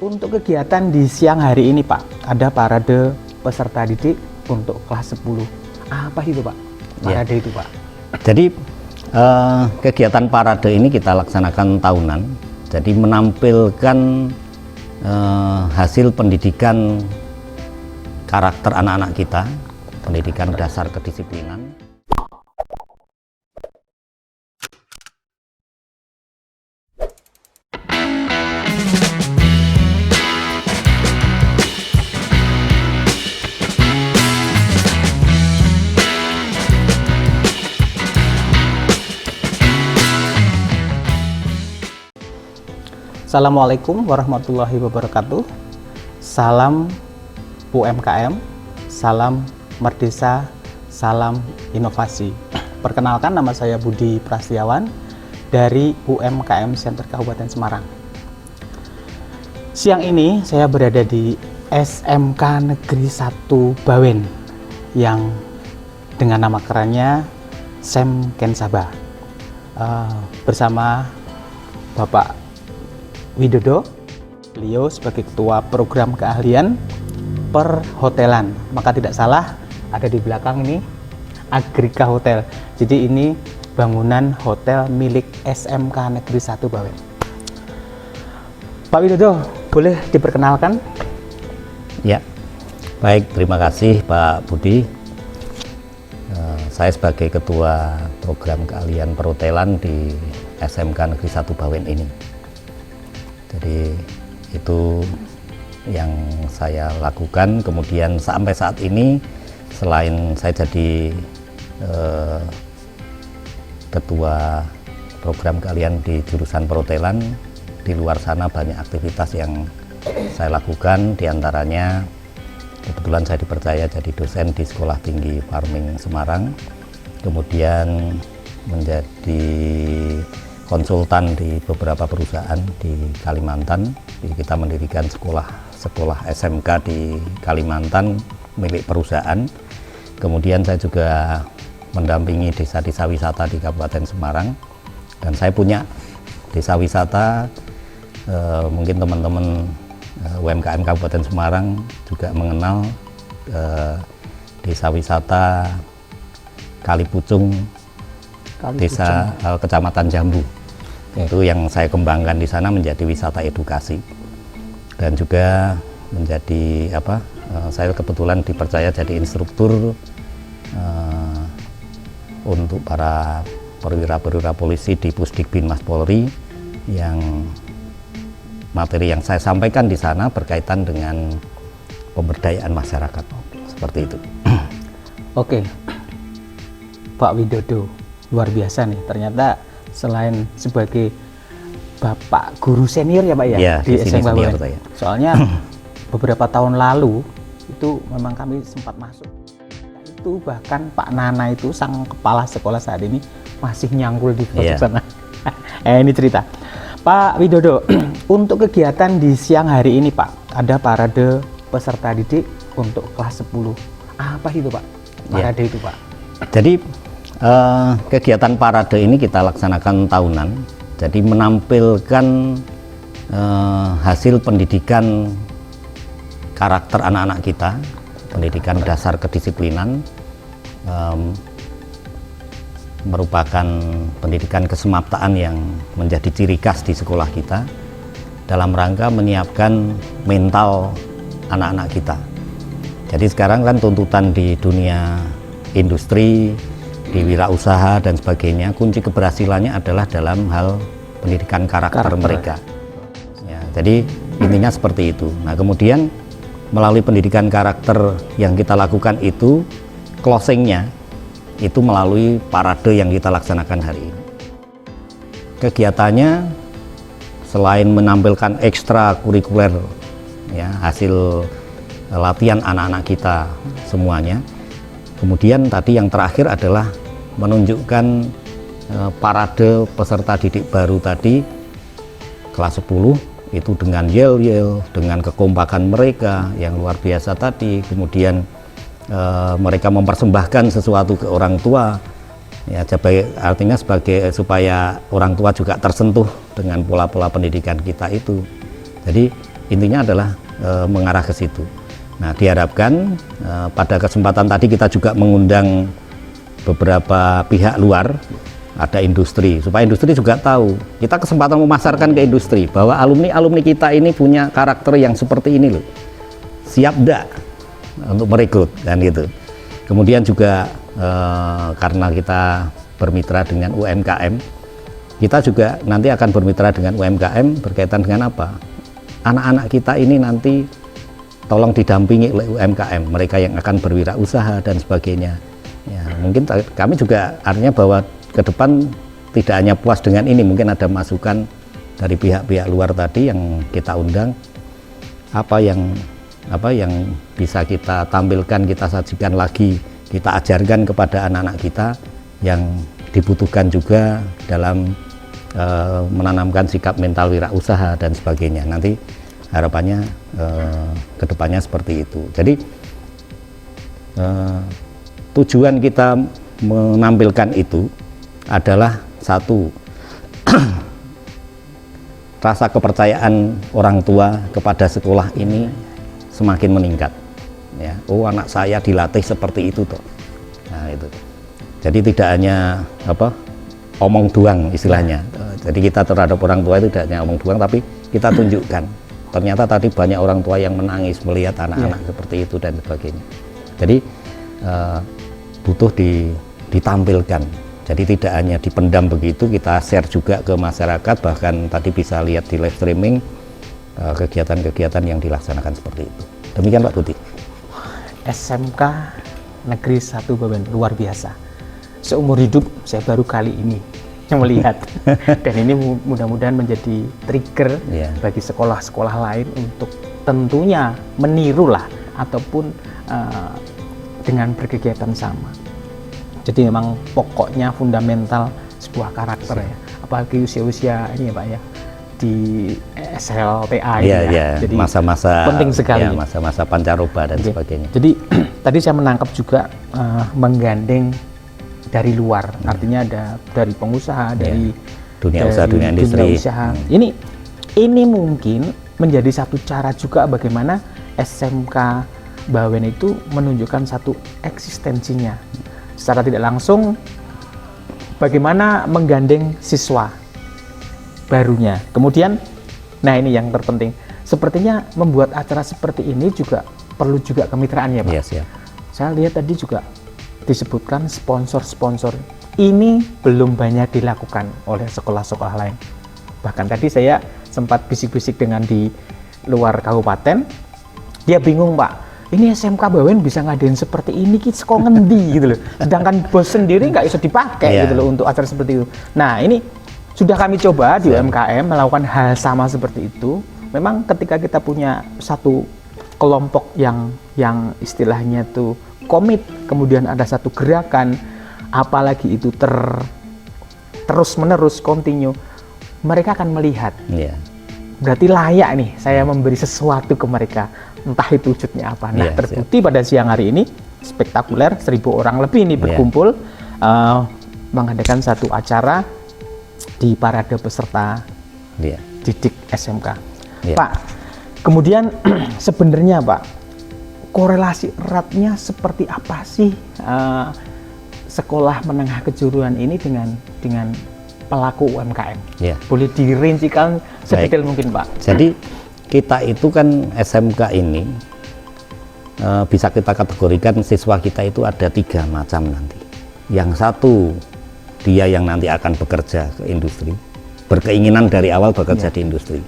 Untuk kegiatan di siang hari ini Pak, ada parade peserta didik untuk kelas 10. Apa itu Pak? Parade itu Pak? Jadi kegiatan parade ini kita laksanakan tahunan. Jadi menampilkan hasil pendidikan karakter anak-anak kita, pendidikan dasar kedisiplinan. Assalamualaikum warahmatullahi wabarakatuh. Salam UMKM, salam Merdesa, salam inovasi. Perkenalkan, nama saya Budi Prastiawan dari UMKM Center Kabupaten Semarang. Siang ini saya berada di SMK Negeri 1 Bawen yang dengan nama kerennya SEM Kensaba, bersama Bapak Widodo. Beliau sebagai ketua program keahlian perhotelan. Maka tidak salah, ada di belakang ini Agrika Hotel. Jadi ini bangunan hotel milik SMK Negeri 1 Bawen. Pak Widodo, boleh diperkenalkan? Ya, baik, terima kasih Pak Budi. Saya sebagai ketua program keahlian perhotelan di SMK Negeri 1 Bawen ini. Jadi itu yang saya lakukan. Kemudian sampai saat ini, selain saya jadi ketua program keahlian di jurusan perhotelan, di luar sana banyak aktivitas yang saya lakukan. Diantaranya kebetulan saya dipercaya jadi dosen di Sekolah Tinggi Farming Semarang, kemudian menjadi konsultan di beberapa perusahaan di Kalimantan. Kita mendirikan sekolah SMK di Kalimantan milik perusahaan. Kemudian saya juga mendampingi desa-desa wisata di Kabupaten Semarang, dan saya punya desa wisata. Mungkin teman-teman UMKM Kabupaten Semarang juga mengenal desa wisata Kalipucung, desa Kecamatan Jambu. Itu yang saya kembangkan di sana menjadi wisata edukasi, dan juga menjadi saya kebetulan dipercaya jadi instruktur untuk para perwira-perwira polisi di Pusdikbin Mas Polri, yang materi yang saya sampaikan di sana berkaitan dengan pemberdayaan masyarakat, seperti itu. Oke, Pak Widodo, luar biasa nih, ternyata selain sebagai bapak guru senior ya Pak ya, di SMK Bawen. Soalnya beberapa tahun lalu itu memang kami sempat masuk. Itu bahkan Pak Nana itu sang kepala sekolah saat ini masih nyangkul di sana. Ini cerita. Pak Widodo, untuk kegiatan di siang hari ini Pak, ada parade peserta didik untuk kelas 10. Apa itu Pak? Parade itu Pak? Jadi kegiatan parade ini kita laksanakan tahunan. Jadi menampilkan hasil pendidikan karakter anak-anak kita, pendidikan dasar kedisiplinan, merupakan pendidikan kesemaptaan yang menjadi ciri khas di sekolah kita dalam rangka menyiapkan mental anak-anak kita. Jadi sekarang kan tuntutan di dunia industri, di wirausaha dan sebagainya, kunci keberhasilannya adalah dalam hal pendidikan karakter mereka. Ya, jadi intinya seperti itu. Nah, kemudian melalui pendidikan karakter yang kita lakukan itu, closingnya itu melalui parade yang kita laksanakan hari ini. Kegiatannya selain menampilkan ekstra kurikuler, ya, hasil latihan anak-anak kita semuanya, kemudian tadi yang terakhir adalah menunjukkan parade peserta didik baru tadi kelas 10 itu dengan yel-yel, dengan kekompakan mereka yang luar biasa tadi. Kemudian mereka mempersembahkan sesuatu ke orang tua, ya, artinya supaya orang tua juga tersentuh dengan pola-pola pendidikan kita itu. Jadi intinya adalah mengarah ke situ. Nah, diharapkan pada kesempatan tadi kita juga mengundang beberapa pihak luar, ada industri, supaya industri juga tahu. Kita kesempatan memasarkan ke industri bahwa alumni kita ini punya karakter yang seperti ini loh. Siap enggak untuk merekrut dan gitu. Kemudian juga karena kita bermitra dengan UMKM, kita juga nanti akan bermitra dengan UMKM berkaitan dengan apa? Anak-anak kita ini nanti tolong didampingi oleh UMKM, mereka yang akan berwirausaha dan sebagainya. Ya, mungkin kami juga artinya bahwa ke depan tidak hanya puas dengan ini, mungkin ada masukan dari pihak-pihak luar tadi yang kita undang, apa yang bisa kita tampilkan, kita sajikan lagi, kita ajarkan kepada anak-anak kita yang dibutuhkan juga dalam menanamkan sikap mental wirausaha dan sebagainya. Nanti harapannya kedepannya seperti itu. Jadi tujuan kita menampilkan itu adalah satu, rasa kepercayaan orang tua kepada sekolah ini semakin meningkat. Ya, oh anak saya dilatih seperti itu toh. Nah itu. Jadi tidak hanya omong doang istilahnya. Jadi kita terhadap orang tua itu tidak hanya omong doang, tapi kita tunjukkan. Ternyata tadi banyak orang tua yang menangis melihat anak-anak seperti itu dan sebagainya. Jadi butuh ditampilkan. Jadi tidak hanya dipendam begitu, kita share juga ke masyarakat, bahkan tadi bisa lihat di live streaming kegiatan-kegiatan yang dilaksanakan seperti itu. Demikian Pak Putih. SMK Negeri 1 Bawen luar biasa. Seumur hidup saya baru kali ini melihat, dan ini mudah-mudahan menjadi trigger bagi sekolah-sekolah lain untuk tentunya meniru lah ataupun dengan berkegiatan sama. Jadi memang pokoknya fundamental sebuah karakter ya, apalagi usia-usia ini ya Pak ya, di SLTA jadi masa-masa penting sekali, masa-masa pancaroba dan sebagainya. Jadi tadi saya menangkap juga menggandeng dari luar, artinya ada dari pengusaha, dari dunia usaha, dunia industri. Ini mungkin menjadi satu cara juga bagaimana SMK Bawen itu menunjukkan satu eksistensinya secara tidak langsung, bagaimana menggandeng siswa barunya. Kemudian, nah ini yang terpenting, sepertinya membuat acara seperti ini juga perlu juga kemitraan ya Pak. Saya lihat tadi juga disebutkan sponsor-sponsor, ini belum banyak dilakukan oleh sekolah-sekolah lain. Bahkan tadi saya sempat bisik-bisik dengan di luar kabupaten, dia bingung Pak, ini SMK Bawen bisa ngadain seperti ini, kita kok ngendi gitu loh, sedangkan bos sendiri nggak bisa dipakai gitu loh untuk acara seperti itu. Nah ini sudah kami coba di UMKM melakukan hal sama seperti itu. Memang ketika kita punya satu kelompok yang istilahnya tuh komit, kemudian ada satu gerakan, apalagi itu terus menerus continue, mereka akan melihat berarti layak nih saya memberi sesuatu ke mereka, entah itu wujudnya apa. Nah terbukti pada siang hari ini spektakuler, 1.000 orang lebih ini berkumpul mengadakan satu acara di parade peserta didik SMK. Pak, kemudian sebenarnya Pak, korelasi eratnya seperti apa sih sekolah menengah kejuruan ini dengan pelaku UMKM? Boleh dirincikan sedetail mungkin Pak. Jadi kita itu kan SMK ini bisa kita kategorikan siswa kita itu ada 3 macam nanti. Yang satu dia yang nanti akan bekerja ke industri, berkeinginan dari awal bekerja di industri.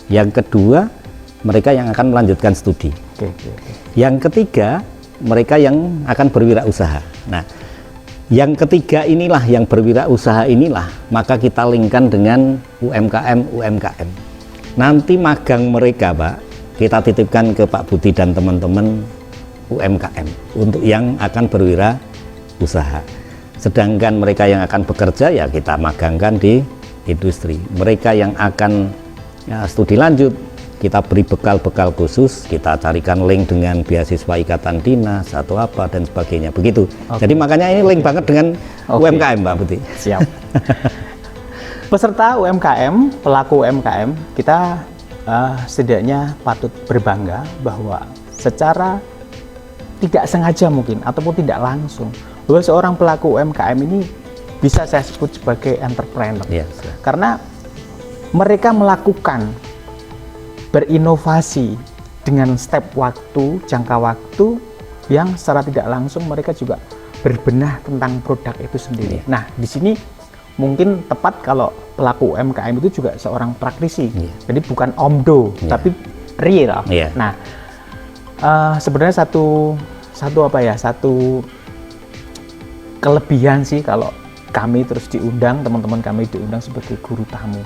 Yang kedua mereka yang akan melanjutkan studi. Yang ketiga mereka yang akan berwirausaha. Nah, yang ketiga inilah, yang berwirausaha inilah, maka kita linkkan dengan UMKM. Nanti magang mereka Pak, kita titipkan ke Pak Budi dan teman-teman UMKM untuk yang akan berwirausaha. Sedangkan mereka yang akan bekerja ya kita magangkan di industri. Mereka yang akan studi lanjut, kita beri bekal-bekal khusus, kita carikan link dengan beasiswa ikatan dinas atau apa dan sebagainya, begitu. Jadi makanya ini link banget dengan UMKM Pak Putih. Siap. Peserta UMKM, pelaku UMKM, kita setidaknya patut berbangga bahwa secara tidak sengaja mungkin ataupun tidak langsung, bahwa seorang pelaku UMKM ini bisa saya sebut sebagai entrepreneur. Karena mereka melakukan berinovasi dengan step waktu, jangka waktu yang secara tidak langsung mereka juga berbenah tentang produk itu sendiri. Nah, di sini mungkin tepat kalau pelaku UMKM itu juga seorang praktisi. Jadi bukan omdo, tapi real. Nah, sebenarnya satu kelebihan sih kalau kami terus diundang, teman-teman kami diundang sebagai guru tamu.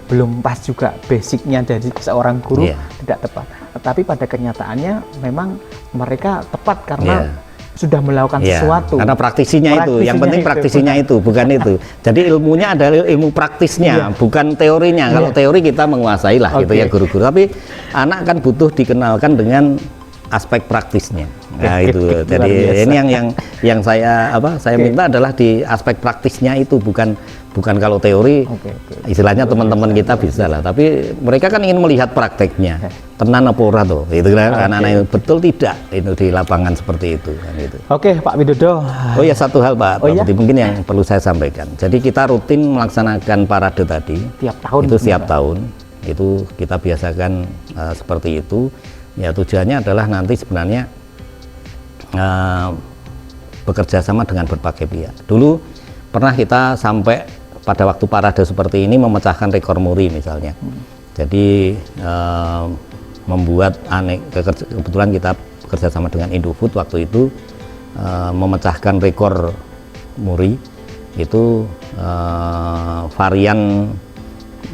Belum pas juga basicnya dari seorang guru, tidak tepat. Tetapi pada kenyataannya memang mereka tepat karena sudah melakukan sesuatu. Karena praktisinya itu, yang penting praktisinya itu, bukan itu. Jadi ilmunya adalah ilmu praktisnya, bukan teorinya. Kalau teori kita menguasai lah gitu ya guru-guru. Tapi anak kan butuh dikenalkan dengan aspek praktisnya. Nah itu. Jadi ini yang saya minta adalah di aspek praktisnya itu, bukan kalau teori. Istilahnya teman-teman kita bisa lah, tapi mereka kan ingin melihat prakteknya. Tenan apa ora tuh, itu kan anak-anak itu betul tidak itu di lapangan seperti itu kan itu. Oke, Pak Widodo. Oh ya, satu hal Pak Budi, mungkin yang perlu saya sampaikan. Jadi kita rutin melaksanakan parade tadi tiap tahun. Itu setiap tahun. Itu kita biasakan seperti itu. Ya tujuannya adalah nanti sebenarnya bekerja sama dengan berbagai pihak. Dulu pernah kita sampai pada waktu parade seperti ini memecahkan rekor muri misalnya. Jadi membuat kebetulan kita bekerja sama dengan Indofood waktu itu memecahkan rekor muri itu varian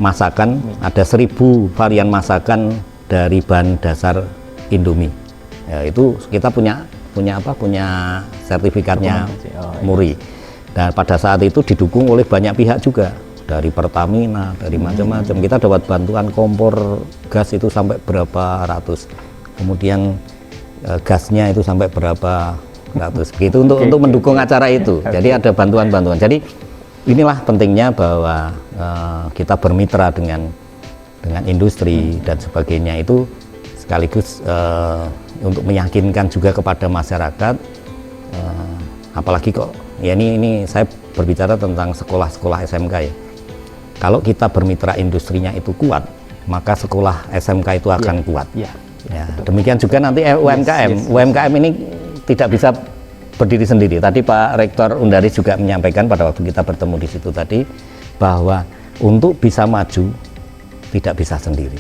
masakan, ada 1000 varian masakan dari bahan dasar Indomie. Ya, itu kita punya sertifikatnya muri. Dan pada saat itu didukung oleh banyak pihak juga, dari Pertamina, dari macam-macam. Kita dapat bantuan kompor gas itu sampai berapa ratus, kemudian gasnya itu sampai berapa ratus, begitu untuk mendukung acara itu. Jadi ada bantuan-bantuan. Jadi inilah pentingnya bahwa kita bermitra dengan industri dan sebagainya, itu sekaligus untuk meyakinkan juga kepada masyarakat, apalagi kok ya ini saya berbicara tentang sekolah-sekolah SMK ya. Kalau kita bermitra industrinya itu kuat, maka sekolah SMK itu akan kuat. Ya, demikian juga nanti UMKM. UMKM ini tidak bisa berdiri sendiri. Tadi Pak Rektor Undaris juga menyampaikan pada waktu kita bertemu di situ tadi, bahwa untuk bisa maju tidak bisa sendiri.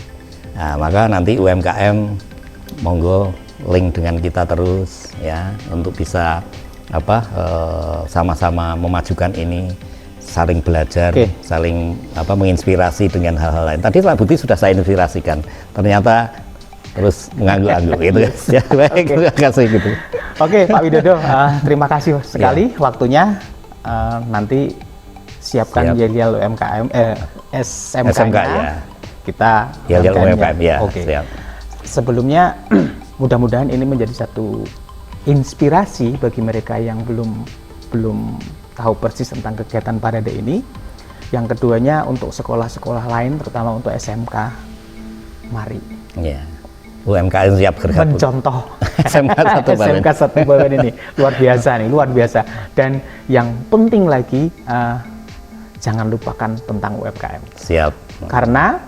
Nah, maka nanti UMKM monggo link dengan kita terus ya, untuk bisa sama-sama memajukan ini, saling belajar, saling menginspirasi dengan hal-hal lain. Tadi Pak Budi sudah saya inspirasikan, ternyata terus mengangguk-angguk gitu ya. Baik, terima kasih gitu. Oke, Pak Widodo, terima kasih sekali waktunya. Nanti siapkan yel-yel UMKM SMK-nya. Kita yel-yel UMKM ya. Siap. Sebelumnya mudah-mudahan ini menjadi satu inspirasi bagi mereka yang belum tahu persis tentang kegiatan parade ini. Yang keduanya untuk sekolah-sekolah lain, terutama untuk SMK, mari UMKM siap bergabung mencontoh SMK satu Bawen ini. Luar biasa. Dan yang penting lagi, jangan lupakan tentang UMKM. Siap. Karena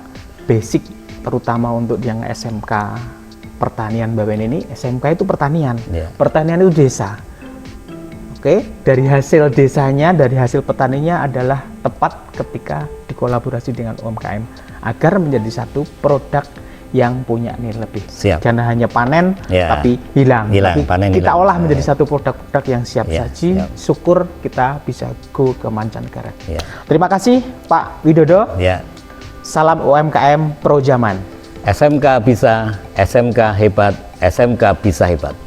basic terutama untuk yang SMK pertanian Bawen ini, SMK itu pertanian. Pertanian itu desa. Dari hasil desanya, dari hasil petaninya adalah tepat ketika dikolaborasi dengan UMKM agar menjadi satu produk yang punya nilai lebih. Jangan hanya panen tapi hilang. Tapi kita olah menjadi satu produk-produk yang siap saji. Syukur kita bisa go ke mancanegara. Terima kasih Pak Widodo. Salam UMKM pro zaman. SMK bisa, SMK hebat, SMK bisa hebat.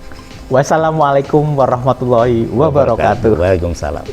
Wassalamualaikum warahmatullahi wabarakatuh. Waalaikumsalam.